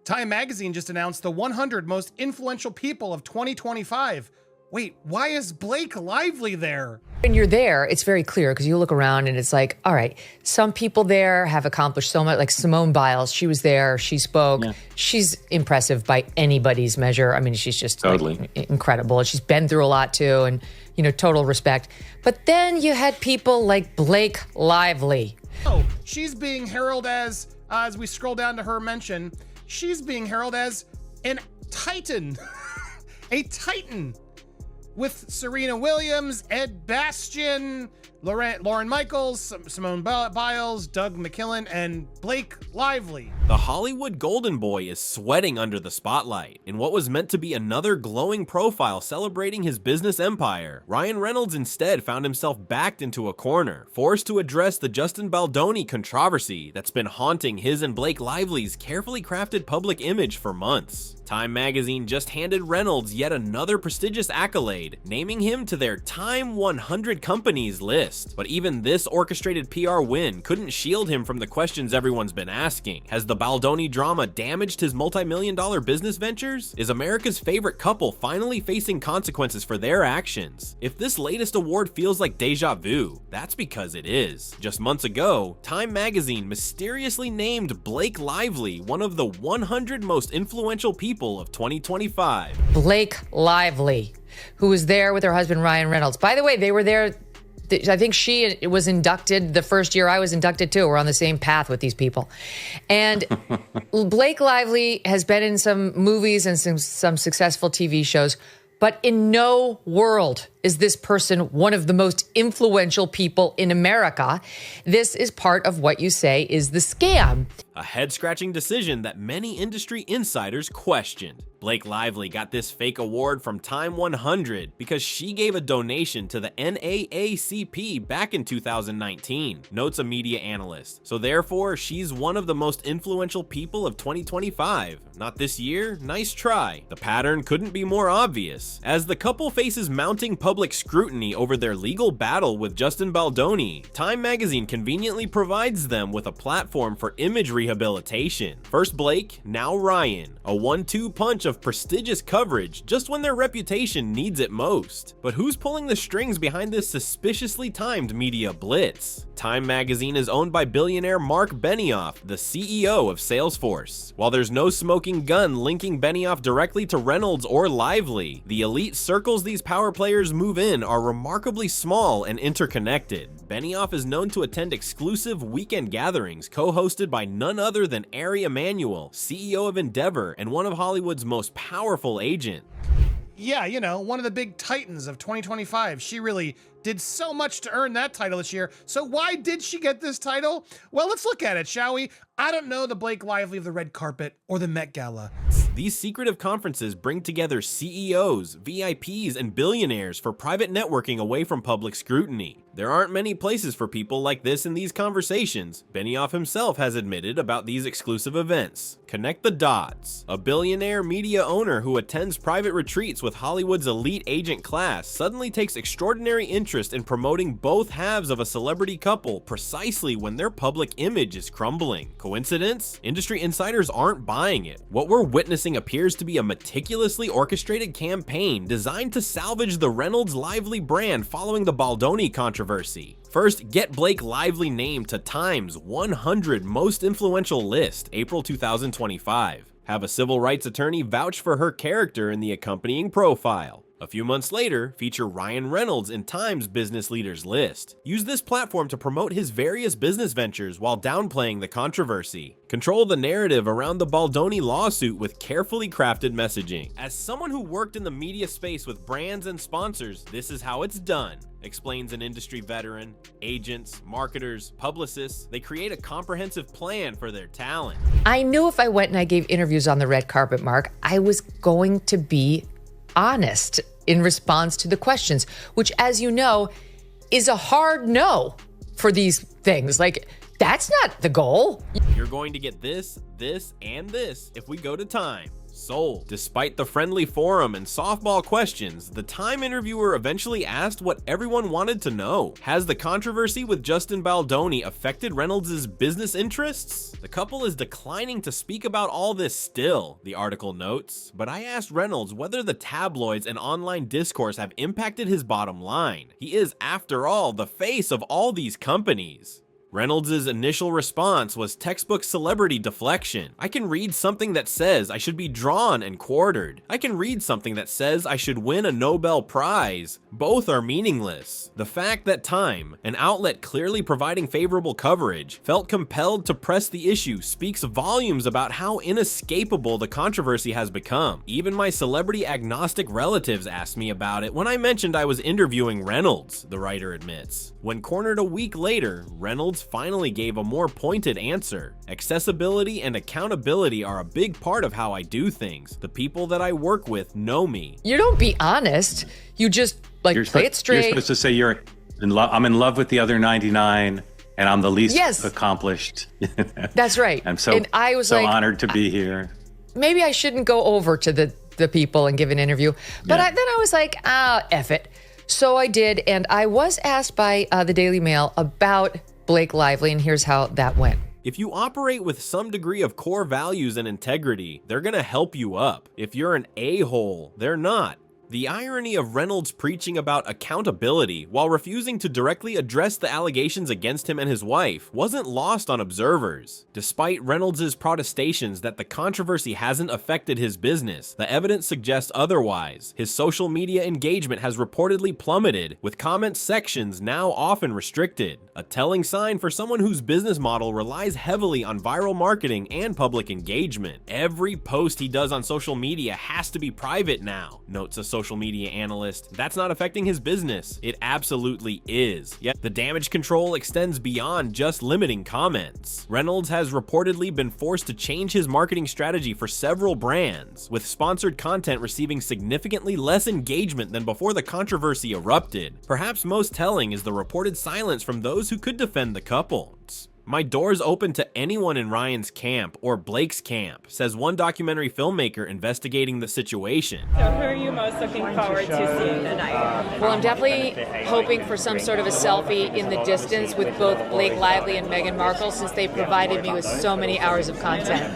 Time magazine just announced the 100 most influential people of 2025. Wait, why is Blake Lively there? When you're there, it's very clear because you look around and it's like, all right, some people there have accomplished so much. Like Simone Biles, she was there, she spoke. Yeah. She's impressive by anybody's measure. I mean, she's just totally incredible. She's been through a lot too, and total respect. But then you had people like Blake Lively. Oh, she's being heralded as we scroll down to her mention, she's being heralded as an titan, a titan. With Serena Williams, Ed Bastian, Lauren Michaels, Simone Biles, Doug McKillen, and Blake Lively. The Hollywood golden boy is sweating under the spotlight. In what was meant to be another glowing profile celebrating his business empire, Ryan Reynolds instead found himself backed into a corner, forced to address the Justin Baldoni controversy that's been haunting his and Blake Lively's carefully crafted public image for months. Time magazine just handed Reynolds yet another prestigious accolade, naming him to their Time 100 companies list. But even this orchestrated PR win couldn't shield him from the questions everyone's been asking. Has the Baldoni drama damaged his multi-million-dollar business ventures? Is America's favorite couple finally facing consequences for their actions? If this latest award feels like deja vu, that's because it is. Just months ago, Time magazine mysteriously named Blake Lively one of the 100 most influential people of 2025. Blake Lively, who was there with her husband Ryan Reynolds. By the way, they were there. I think she was inducted the first year I was inducted too. We're on the same path with these people. And Blake Lively has been in some movies and some successful TV shows, but in no world is this person one of the most influential people in America. This is part of what you say is the scam. A head-scratching decision that many industry insiders questioned. Blake Lively got this fake award from Time 100 because she gave a donation to the NAACP back in 2019, notes a media analyst. So therefore, she's one of the most influential people of 2025. Not this year? Nice try. The pattern couldn't be more obvious. As the couple faces mounting public scrutiny over their legal battle with Justin Baldoni, Time magazine conveniently provides them with a platform for image rehabilitation. First Blake, now Ryan. A 1-2 punch of prestigious coverage just when their reputation needs it most. But who's pulling the strings behind this suspiciously timed media blitz? Time magazine is owned by billionaire Mark Benioff, the CEO of Salesforce. While there's no smoking gun linking Benioff directly to Reynolds or Lively, the elite circles these power players move in are remarkably small and interconnected. Benioff is known to attend exclusive weekend gatherings co-hosted by none other than Ari Emanuel, CEO of Endeavor and one of Hollywood's most powerful agents. Yeah, one of the big titans of 2025. She really did so much to earn that title this year. So why did she get this title? Well, let's look at it, shall we? I don't know the Blake Lively of the red carpet or the Met Gala. These secretive conferences bring together CEOs, VIPs, and billionaires for private networking away from public scrutiny. There aren't many places for people like this in these conversations. Benioff himself has admitted about these exclusive events. Connect the dots. A billionaire media owner who attends private retreats with Hollywood's elite agent class suddenly takes extraordinary interest in promoting both halves of a celebrity couple precisely when their public image is crumbling. Coincidence? Industry insiders aren't buying it. What we're witnessing appears to be a meticulously orchestrated campaign designed to salvage the Reynolds Lively brand following the Baldoni controversy. First, get Blake Lively named to Time's 100 most influential list, April 2025. Have a civil rights attorney vouch for her character in the accompanying profile. A few months later, feature Ryan Reynolds in Time's business leaders list. Use this platform to promote his various business ventures while downplaying the controversy. Control the narrative around the Baldoni lawsuit with carefully crafted messaging. As someone who worked in the media space with brands and sponsors, this is how it's done, explains an industry veteran. Agents, marketers, publicists, they create a comprehensive plan for their talent. I knew if I went and I gave interviews on the red carpet, Mark, I was going to be honest in response to the questions, which, as you know, is a hard no for these things. Like, that's not the goal. You're going to get this, and this if we go to Time. Sold. Despite the friendly forum and softball questions, the Time interviewer eventually asked what everyone wanted to know. Has the controversy with Justin Baldoni affected Reynolds' business interests? The couple is declining to speak about all this still, the article notes, but I asked Reynolds whether the tabloids and online discourse have impacted his bottom line. He is, after all, the face of all these companies. Reynolds' initial response was textbook celebrity deflection. I can read something that says I should be drawn and quartered. I can read something that says I should win a Nobel Prize. Both are meaningless. The fact that Time, an outlet clearly providing favorable coverage, felt compelled to press the issue speaks volumes about how inescapable the controversy has become. Even my celebrity agnostic relatives asked me about it when I mentioned I was interviewing Reynolds, the writer admits. When cornered a week later, Reynolds finally gave a more pointed answer. Accessibility and accountability are a big part of how I do things. The people that I work with know me. You don't be honest. You just play it straight. You're supposed to say I'm in love with the other 99 and I'm the least accomplished. That's right. And I was so honored to be here. Maybe I shouldn't go over to the people and give an interview. But then I was like, F it. So I did, and I was asked by the Daily Mail about Blake Lively, and here's how that went. If you operate with some degree of core values and integrity, they're gonna help you up. If you're an a-hole, they're not. The irony of Reynolds preaching about accountability while refusing to directly address the allegations against him and his wife wasn't lost on observers. Despite Reynolds' protestations that the controversy hasn't affected his business, the evidence suggests otherwise. His social media engagement has reportedly plummeted, with comment sections now often restricted, a telling sign for someone whose business model relies heavily on viral marketing and public engagement. Every post he does on social media has to be private now, notes a social media analyst. That's not affecting his business. It absolutely is. Yet the damage control extends beyond just limiting comments. Reynolds has reportedly been forced to change his marketing strategy for several brands, with sponsored content receiving significantly less engagement than before the controversy erupted. Perhaps most telling is the reported silence from those who could defend the couple. My door's open to anyone in Ryan's camp or Blake's camp, says one documentary filmmaker investigating the situation. So who are you most looking forward to seeing tonight? Well, I'm definitely hoping for some sort of a selfie in the distance with both Blake Lively and Meghan Markle, since they provided me with so many hours of content.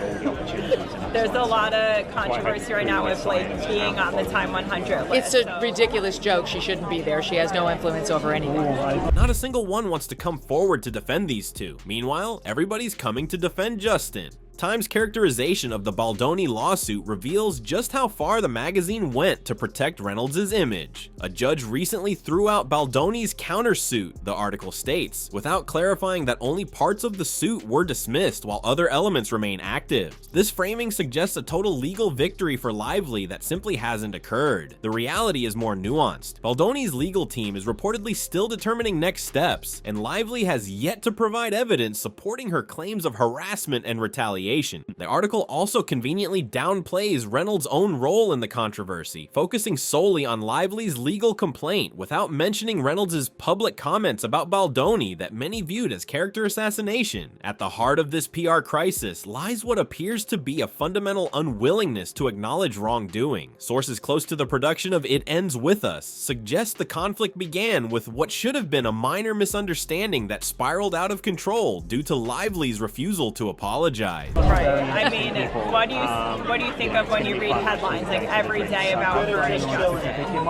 There's a lot of controversy right now with Blake being on the Time 100 list. It's a ridiculous joke. She shouldn't be there. She has no influence over anything. Not a single one wants to come forward to defend these two. Meanwhile, everybody's coming to defend Justin. Time's characterization of the Baldoni lawsuit reveals just how far the magazine went to protect Reynolds' image. A judge recently threw out Baldoni's countersuit, the article states, without clarifying that only parts of the suit were dismissed while other elements remain active. This framing suggests a total legal victory for Lively that simply hasn't occurred. The reality is more nuanced. Baldoni's legal team is reportedly still determining next steps, and Lively has yet to provide evidence supporting her claims of harassment and retaliation. The article also conveniently downplays Reynolds' own role in the controversy, focusing solely on Lively's legal complaint without mentioning Reynolds' public comments about Baldoni that many viewed as character assassination. At the heart of this PR crisis lies what appears to be a fundamental unwillingness to acknowledge wrongdoing. Sources close to the production of It Ends With Us suggest the conflict began with what should have been a minor misunderstanding that spiraled out of control due to Lively's refusal to apologize. Right. I mean, what do you think of when you read headlines like every day about her and Justin?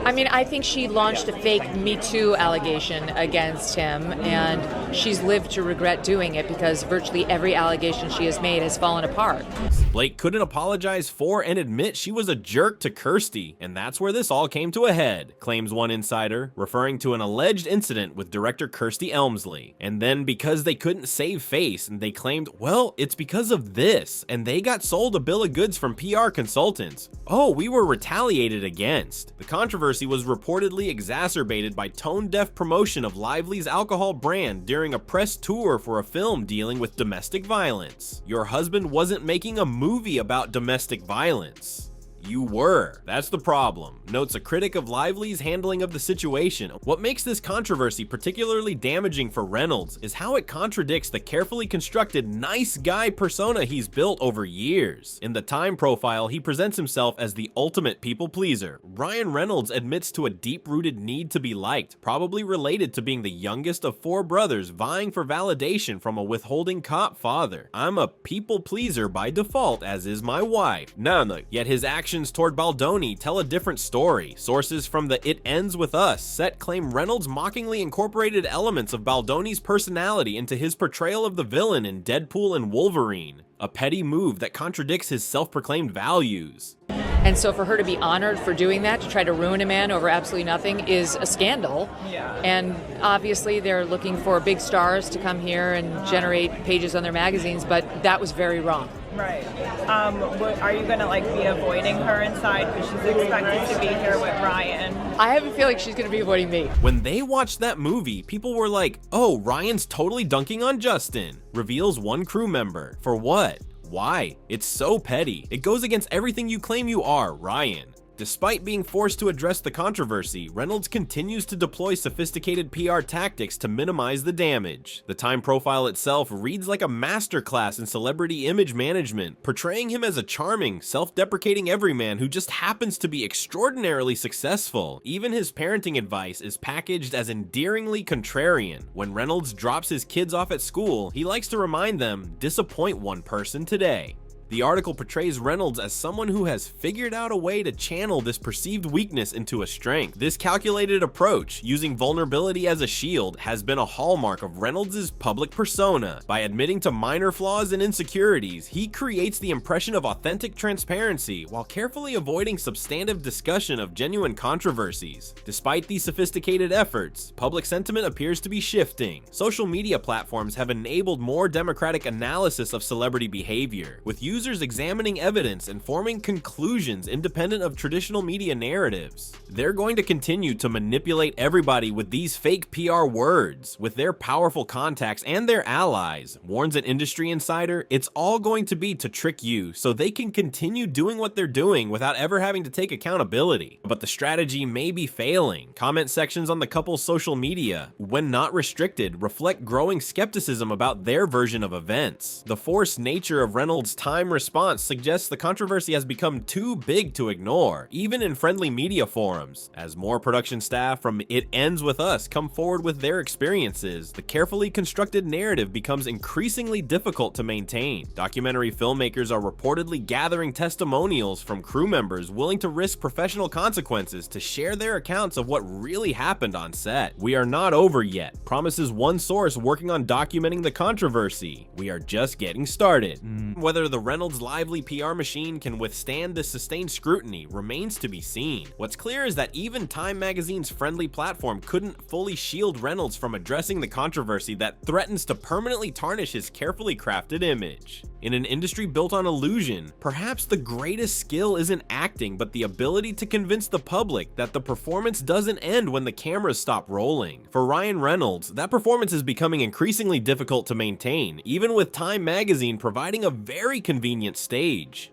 I mean, I think she launched a fake Me Too allegation against him, and she's lived to regret doing it because virtually every allegation she has made has fallen apart. Blake couldn't apologize for and admit she was a jerk to Kirsty, and that's where this all came to a head, claims one insider, referring to an alleged incident with director Kirsty Elmsley. And then because they couldn't save face, and they claimed, well, it's because of this, and they got sold a bill of goods from PR consultants. Oh, we were retaliated against. The controversy was reportedly exacerbated by tone-deaf promotion of Lively's alcohol brand during a press tour for a film dealing with domestic violence. Your husband wasn't making a movie about domestic violence. You were. That's the problem, notes a critic of Lively's handling of the situation. What makes this controversy particularly damaging for Reynolds is how it contradicts the carefully constructed nice guy persona he's built over years. In the Time profile, he presents himself as the ultimate people pleaser. Ryan Reynolds admits to a deep-rooted need to be liked, probably related to being the youngest of 4 brothers vying for validation from a withholding cop father. I'm a people pleaser by default, as is my wife. No. Yet his actions toward Baldoni tell a different story. Sources from the It Ends With Us set claim Reynolds mockingly incorporated elements of Baldoni's personality into his portrayal of the villain in Deadpool and Wolverine, a petty move that contradicts his self-proclaimed values. And so for her to be honored for doing that, to try to ruin a man over absolutely nothing, is a scandal. Yeah. And obviously they're looking for big stars to come here and generate pages on their magazines, but that was very wrong. Right. Are you going to be avoiding her inside because she's expected to be here with Ryan? I have a feeling she's going to be avoiding me. When they watched that movie, people were like, oh, Ryan's totally dunking on Justin. Reveals one crew member. For what? Why? It's so petty. It goes against everything you claim you are, Ryan. Despite being forced to address the controversy, Reynolds continues to deploy sophisticated PR tactics to minimize the damage. The Time profile itself reads like a masterclass in celebrity image management, portraying him as a charming, self-deprecating everyman who just happens to be extraordinarily successful. Even his parenting advice is packaged as endearingly contrarian. When Reynolds drops his kids off at school, he likes to remind them, disappoint one person today. The article portrays Reynolds as someone who has figured out a way to channel this perceived weakness into a strength. This calculated approach, using vulnerability as a shield, has been a hallmark of Reynolds' public persona. By admitting to minor flaws and insecurities, he creates the impression of authentic transparency while carefully avoiding substantive discussion of genuine controversies. Despite these sophisticated efforts, public sentiment appears to be shifting. Social media platforms have enabled more democratic analysis of celebrity behavior, with users examining evidence and forming conclusions independent of traditional media narratives. They're going to continue to manipulate everybody with these fake PR words, with their powerful contacts and their allies, warns an industry insider. It's all going to be to trick you so they can continue doing what they're doing without ever having to take accountability. But the strategy may be failing. Comment sections on the couple's social media, when not restricted, reflect growing skepticism about their version of events. The forced nature of Reynolds' Time response suggests the controversy has become too big to ignore, even in friendly media forums. As more production staff from It Ends With Us come forward with their experiences, the carefully constructed narrative becomes increasingly difficult to maintain. Documentary filmmakers are reportedly gathering testimonials from crew members willing to risk professional consequences to share their accounts of what really happened on set. We are not over yet, promises one source working on documenting the controversy. We are just getting started. Whether the Reynolds Lively PR machine can withstand this sustained scrutiny remains to be seen. What's clear is that even Time magazine's friendly platform couldn't fully shield Reynolds from addressing the controversy that threatens to permanently tarnish his carefully crafted image. In an industry built on illusion, perhaps the greatest skill isn't acting, but the ability to convince the public that the performance doesn't end when the cameras stop rolling. For Ryan Reynolds, that performance is becoming increasingly difficult to maintain, even with Time magazine providing a very convenient stage.